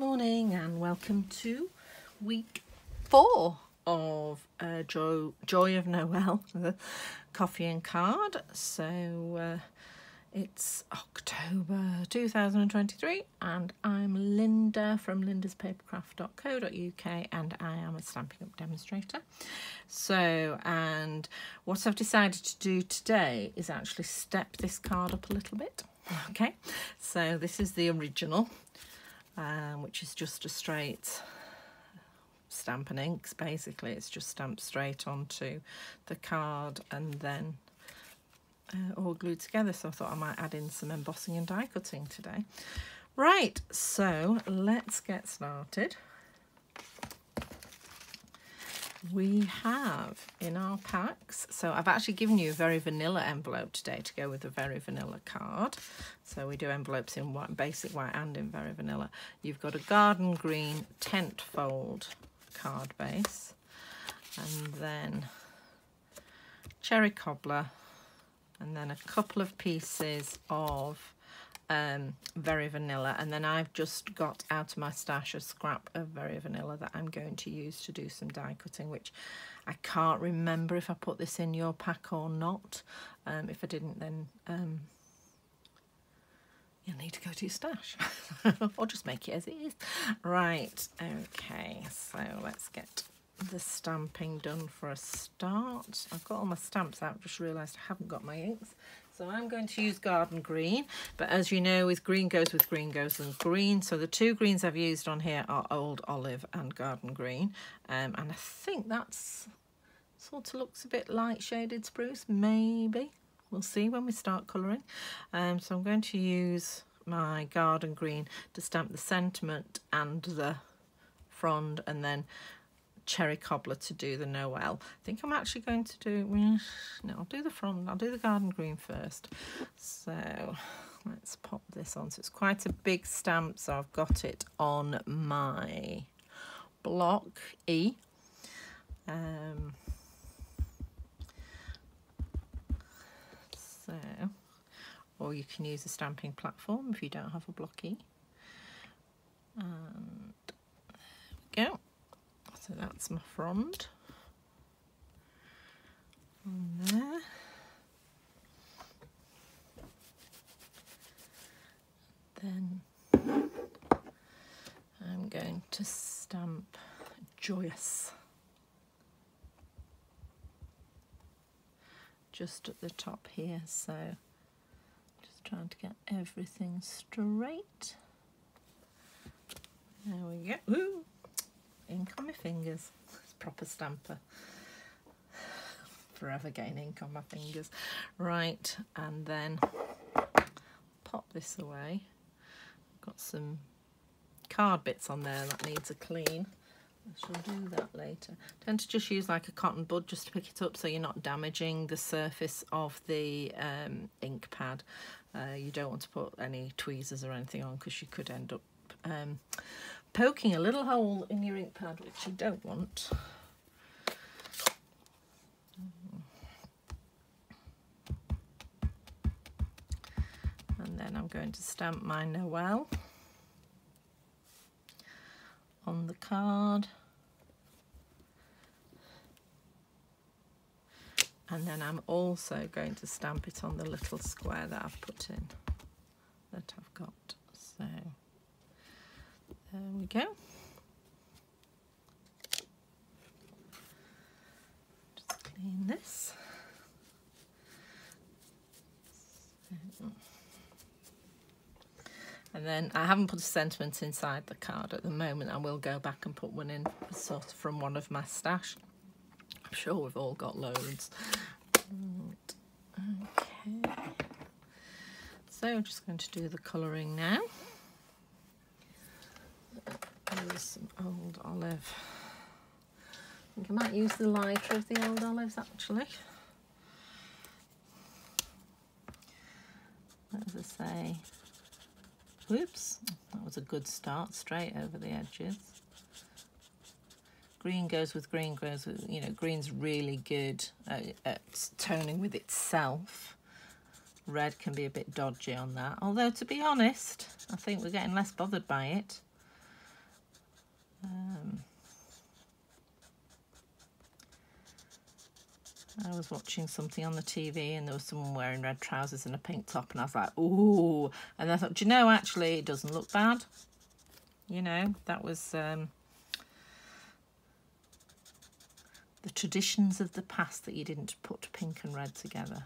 Morning and welcome to week 4 of Joy of Noel, the coffee and card. So it's October 2023 and I'm Linda from lindaspapercraft.co.uk and I am a Stampin' Up demonstrator. So, and what I've decided to do today is actually step this card up a little bit. Okay, so this is the original. Which is just a straight Stampin' inks. Basically it's just stamped straight onto the card and then all glued together, so I thought I might add in some embossing and die cutting today. Right, so let's get started. We have in our packs, so I've actually given you a very vanilla envelope today to go with a very vanilla card. So we do envelopes in white, basic white and in very vanilla. You've got a garden green tent fold card base and then cherry cobbler and then a couple of pieces of very vanilla, and then I've just got out of my stash a scrap of very vanilla that I'm going to use to do some die cutting, which I can't remember if I put this in your pack or not. If I didn't, then you'll need to go to your stash or just make it as it is. Right, okay, so let's get the stamping done for a start. I've got all my stamps out, just realised I haven't got my inks. So I'm going to use garden green, but as you know, with green goes with green goes with green. So the two greens I've used on here are old olive and garden green. And I think that's sort of looks a bit light shaded spruce, maybe. We'll see when we start colouring. So I'm going to use my garden green to stamp the sentiment and the frond, and then cherry cobbler to do the Noel. I think I'm actually going to do, no, I'll do the frond, I'll do the garden green first. So let's pop this on. So it's quite a big stamp, so I've got it on my block E. Or you can use a stamping platform if you don't have a block E. And there we go. So that's my frond on there. Then I'm going to stamp joyous just at the top here, so just trying to get everything straight. There we go. Ooh. Ink on my fingers. It's proper stamper. Forever getting ink on my fingers. Right, and then pop this away. I've got some card bits on there that needs a clean. I shall do that later. I tend to just use like a cotton bud just to pick it up so you're not damaging the surface of the ink pad. You don't want to put any tweezers or anything on because you could end up poking a little hole in your ink pad, which you don't want. And then I'm going to stamp my Noel on the card. And then I'm also going to stamp it on the little square that I've put in, that I've got. So there we go. Just clean this. And then I haven't put a sentiment inside the card at the moment. I will go back and put one in sort of from one of my stash. I'm sure we've all got loads. Okay. So I'm just going to do the colouring now. Use some old olive. I think I might use the lighter of the old olives actually. As I say, whoops, that was a good start, straight over the edges. Green goes with green, goes with, you know, green's really good at toning with itself. Red can be a bit dodgy on that, although to be honest, I think we're getting less bothered by it. I was watching something on the TV and there was someone wearing red trousers and a pink top, and I was like, ooh. And I thought, do you know, actually, it doesn't look bad. You know, that was the traditions of the past, that you didn't put pink and red together.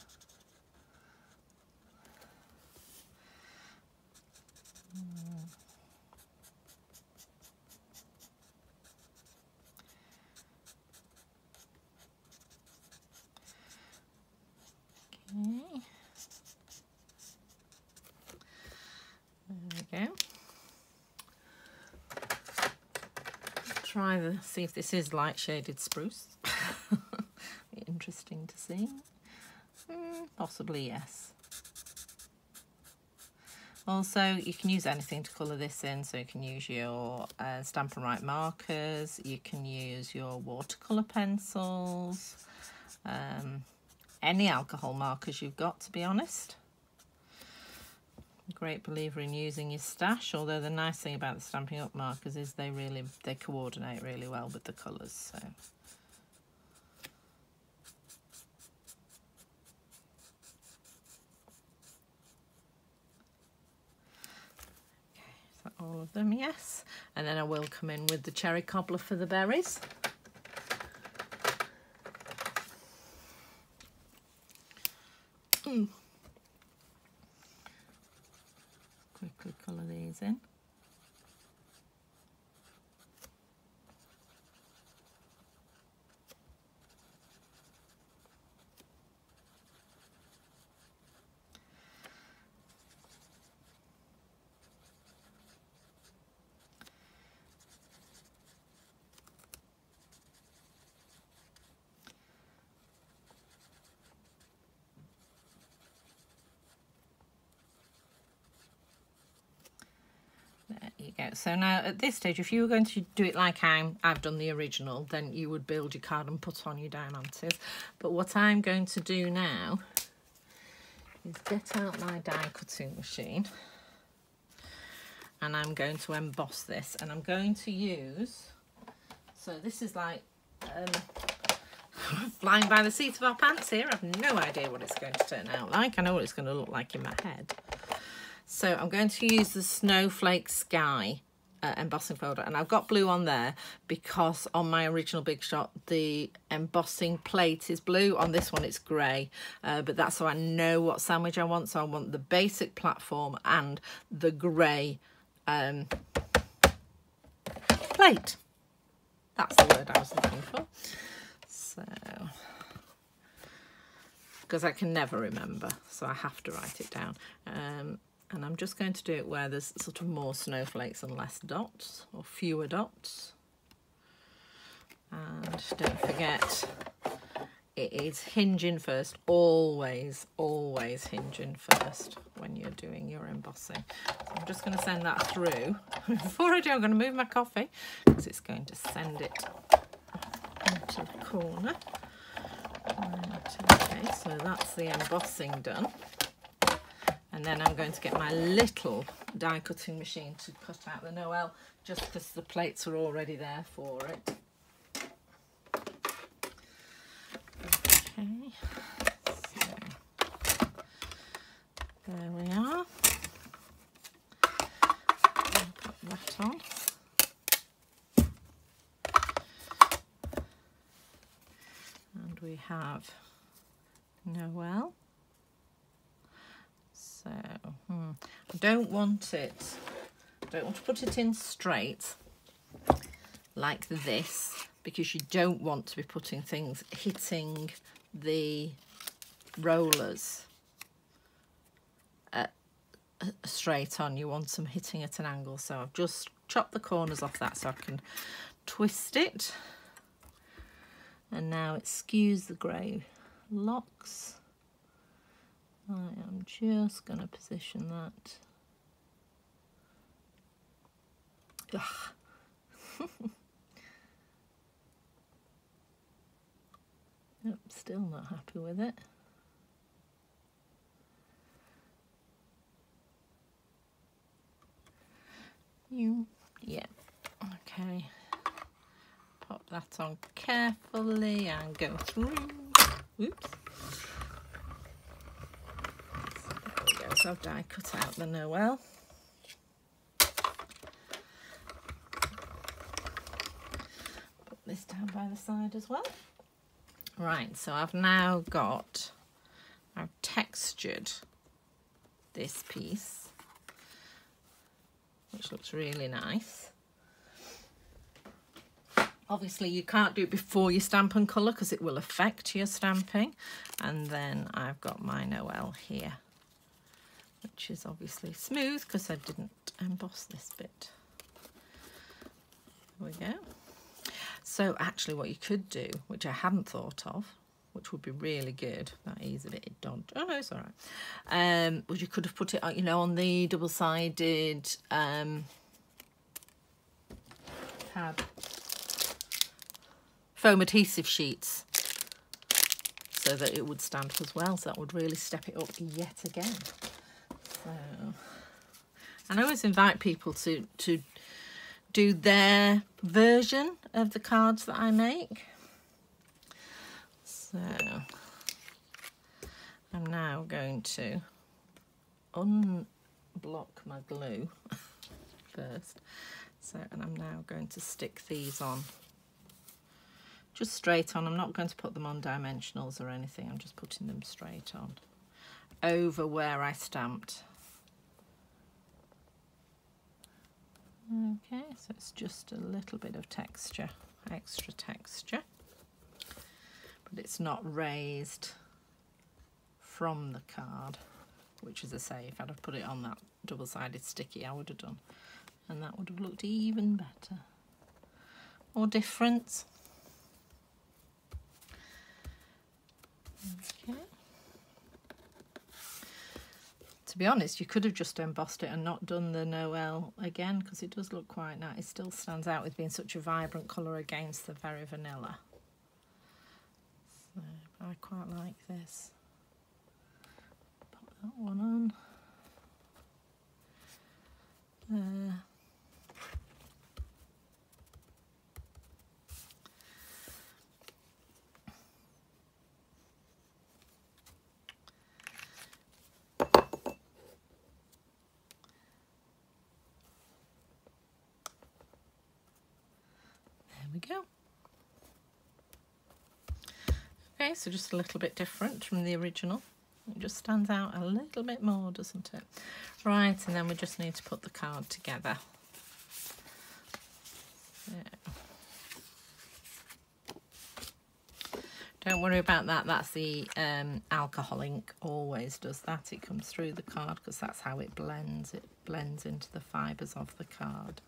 Okay. There we go. Try the, see if this is light shaded spruce. Interesting to see. Possibly yes. Also, you can use anything to colour this in, so you can use your Stampin' Right markers, you can use your watercolour pencils, any alcohol markers you've got, to be honest. Great believer in using your stash, although the nice thing about the Stampin' Up markers is they coordinate really well with the colours. So. All of them, yes. And then I will come in with the cherry cobbler for the berries. Quickly colour these in. There you go. So now at this stage, if you were going to do it like I've done the original, then you would build your card and put on your diamantes. But what I'm going to do now is get out my die cutting machine, and I'm going to emboss this, and I'm going to use, so this is like flying by the seat of our pants here. I've no idea what it's going to turn out like. I know what it's going to look like in my head. So I'm going to use the Snowflake Sky embossing folder, and I've got blue on there because on my original Big Shot the embossing plate is blue. On this one it's grey, but that's so I know what sandwich I want. So I want the basic platform and the grey plate. That's the word I was looking for. So, because I can never remember, so I have to write it down. And I'm just going to do it where there's sort of more snowflakes and less dots, or fewer dots. And don't forget, it is hinging first. Always, always hinging first when you're doing your embossing. So I'm just going to send that through. Before I do, I'm going to move my coffee because it's going to send it into the corner. Right, okay, so that's the embossing done. And then I'm going to get my little die cutting machine to cut out the Noel, just because the plates are already there for it. Okay, so there we are. I'll put that on. And we have Noel. So, I don't want to put it in straight like this, because you don't want to be putting things hitting the rollers straight on. You want them hitting at an angle. So I've just chopped the corners off that so I can twist it. And now it skews the grey locks. I am just going to position that. Nope, still not happy with it. Yeah, okay. that on carefully and go through. Oops. There we go. So I've die cut out the Noel. Put this down by the side as well. Right, so I've textured this piece, which looks really nice. Obviously you can't do it before you stamp and colour because it will affect your stamping. And then I've got my Noel here, which is obviously smooth because I didn't emboss this bit. There we go. So actually what you could do, which I hadn't thought of, which would be really good, that is a bit dodgy. Oh no, it's all right. Well, you could have put it, you know, on the double-sided pad. Foam adhesive sheets, so that it would stamp as well. So that would really step it up yet again. So, and I always invite people to do their version of the cards that I make. So I'm now going to unblock my glue first. So, and I'm now going to stick these on. Just straight on. I'm not going to put them on dimensionals or anything. I'm just putting them straight on over where I stamped. Okay, so it's just a little bit of texture, extra texture, but it's not raised from the card, which, as I say, if I'd have put it on that double-sided sticky, I would have done, and that would have looked even better or different. Okay. To be honest, you could have just embossed it and not done the Noel again, because it does look quite nice. It still stands out with being such a vibrant colour against the very vanilla. So I quite like this. Pop that one on. We go. Okay, so just a little bit different from the original. It just stands out a little bit more, doesn't it? Right, and then we just need to put the card together. So. Don't worry about that. That's the alcohol ink. Always does that. It comes through the card because that's how it blends. It blends into the fibres of the card.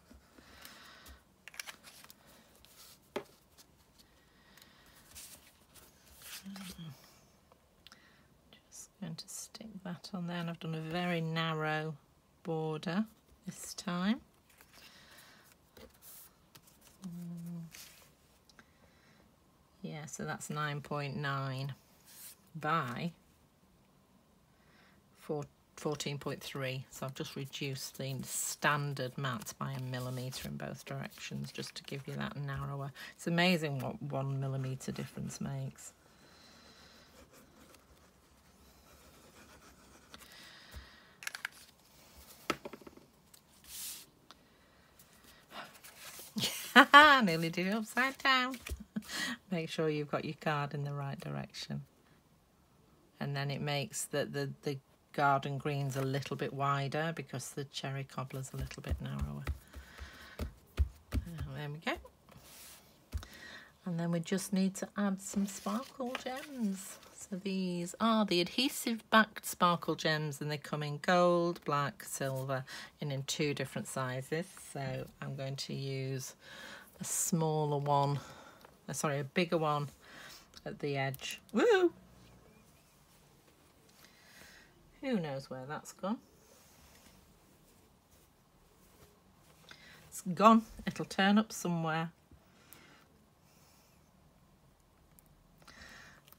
Just going to stick that on there, and I've done a very narrow border this time. Yeah, so that's 9.9 by 14.3. So I've just reduced the standard mat by 1 millimetre in both directions, just to give you that narrower. It's amazing what 1 millimetre difference makes. Nearly did it upside down. Make sure you've got your card in the right direction, and then it makes the garden greens a little bit wider because the cherry cobbler's a little bit narrower. There we go. And then we just need to add some sparkle gems. So these are the adhesive backed sparkle gems, and they come in gold, black, silver, and in 2 different sizes. So I'm going to use a smaller one, sorry, a bigger one at the edge. Woo! Who knows where that's gone? It's gone. It'll turn up somewhere.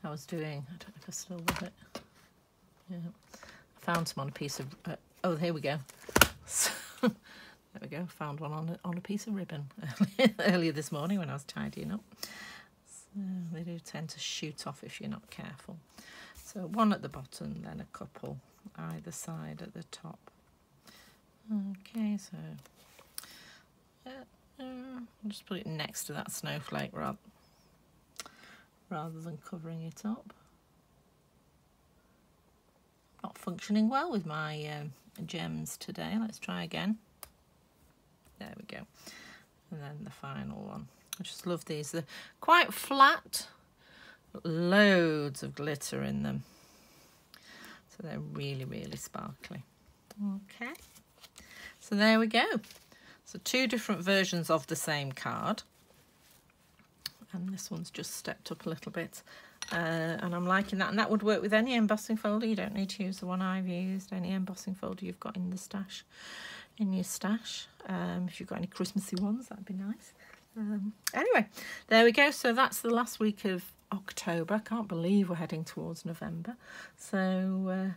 I was doing, I don't know if I still with it. Yeah, I found some on a piece of, oh, here we go. So, There we go, found one on a piece of ribbon earlier this morning when I was tidying up. So they do tend to shoot off if you're not careful. So one at the bottom, then a couple either side at the top. Okay, so I'll just put it next to that snowflake rather than covering it up. Not functioning well with my gems today. Let's try again. There we go. And then the final one. I just love these. They're quite flat, but loads of glitter in them. So they're really, really sparkly. Okay. So there we go. So 2 different versions of the same card. And this one's just stepped up a little bit. And I'm liking that. And that would work with any embossing folder. You don't need to use the one I've used. Any embossing folder you've got in the stash. In your stash. If you've got any Christmassy ones, that'd be nice. Anyway, there we go. So that's the last week of October. I can't believe we're heading towards November. So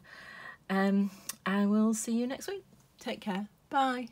I will see you next week. Take care. Bye.